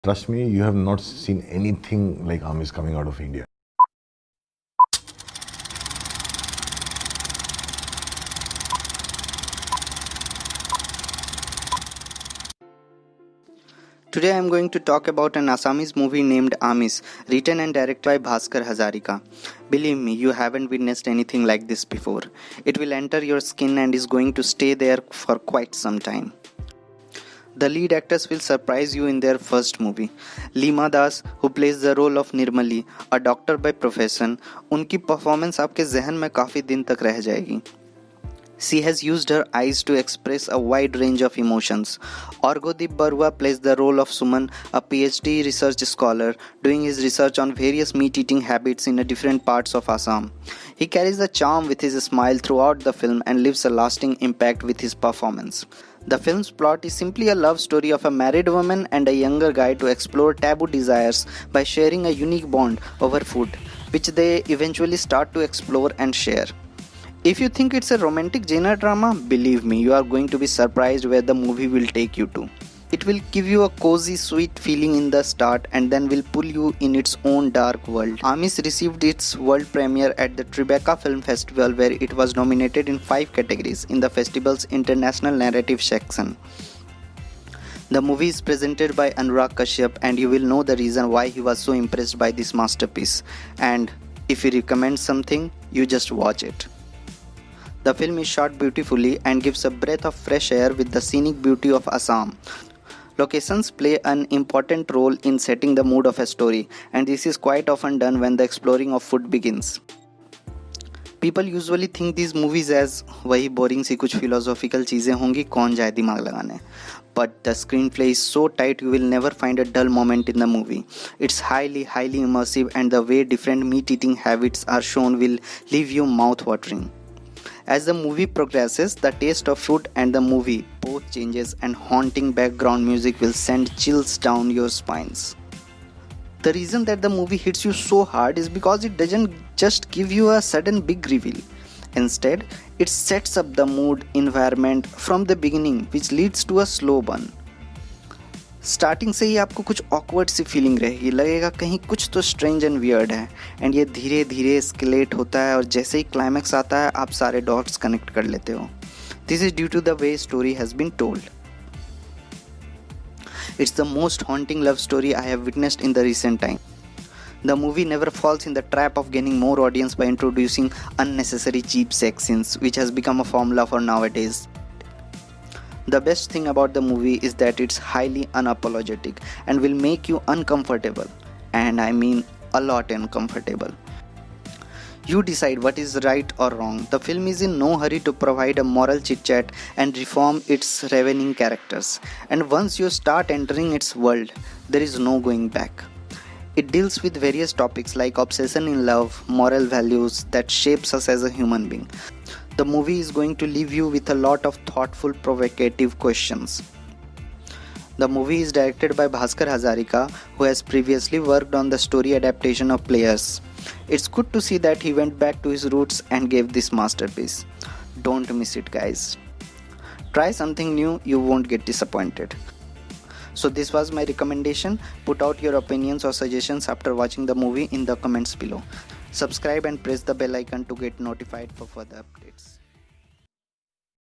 Trust me, you have not seen anything like Amis coming out of India. Today I am going to talk about an Assamese movie named Amis, written and directed by Bhaskar Hazarika. Believe me, you haven't witnessed anything like this before. It will enter your skin and is going to stay there for quite some time. The lead actors will surprise you in their first movie. Leema Das, who plays the role of Nirmali, a doctor by profession, उनकी performance आपके जहन में काफ़ी दिन तक रह जाएगी. She has used her eyes to express a wide range of emotions. Orgodip Barua plays the role of Suman, a PhD research scholar doing his research on various meat-eating habits in different parts of Assam. He carries the charm with his smile throughout the film and leaves a lasting impact with his performance. The film's plot is simply a love story of a married woman and a younger guy to explore taboo desires by sharing a unique bond over food, which they eventually start to explore and share. If you think it's a romantic genre drama, believe me, you are going to be surprised where the movie will take you to. It will give you a cozy, sweet feeling in the start and then will pull you in its own dark world. Amis received its world premiere at the Tribeca Film Festival, where it was nominated in 5 categories in the festival's International Narrative section. The movie is presented by Anurag Kashyap, and you will know the reason why he was so impressed by this masterpiece. And if he recommends something, you just watch it. The film is shot beautifully and gives a breath of fresh air with the scenic beauty of Assam. Locations play an important role in setting the mood of a story, and this is quite often done when the exploring of food begins. People usually think these movies as वही boring सी कुछ philosophical चीज़ें होंगी, कौन जाए दिमाग लगाने. But the screenplay is so tight you will never find a dull moment in the movie. It's highly immersive, and the way different meat eating habits are shown will leave you mouth watering. As the movie progresses, the taste of food and the movie both changes, and haunting background music will send chills down your spines. The reason that the movie hits you so hard is because it doesn't just give you a sudden big reveal. Instead, it sets up the mood environment from the beginning, which leads to a slow burn. Starting से ही आपको कुछ awkward सी feeling रहेगी, लगेगा कहीं कुछ तो strange and weird है, and ये धीरे धीरे एस्केलेट होता है और जैसे ही क्लाइमैक्स आता है आप सारे डॉट्स कनेक्ट कर लेते हो. This is due to the way story has been told. It's the most haunting love story I have witnessed in the recent time. The movie never falls in the trap of gaining more audience by introducing unnecessary cheap sex scenes, which has become a formula for nowadays. The best thing about the movie is that it's highly unapologetic and will make you uncomfortable. And I mean a lot uncomfortable. You decide what is right or wrong. The film is in no hurry to provide a moral chit-chat and reform its ravening characters. And once you start entering its world, there is no going back. It deals with various topics like obsession in love, moral values that shapes us as a human being. The movie is going to leave you with a lot of thoughtful, provocative questions. The movie is directed by Bhaskar Hazarika, who has previously worked on the story adaptation of Players. It's good to see that he went back to his roots and gave this masterpiece. Don't miss it, guys. Try something new, you won't get disappointed. So this was my recommendation. Put out your opinions or suggestions after watching the movie in the comments below. Subscribe and press the bell icon to get notified for further updates.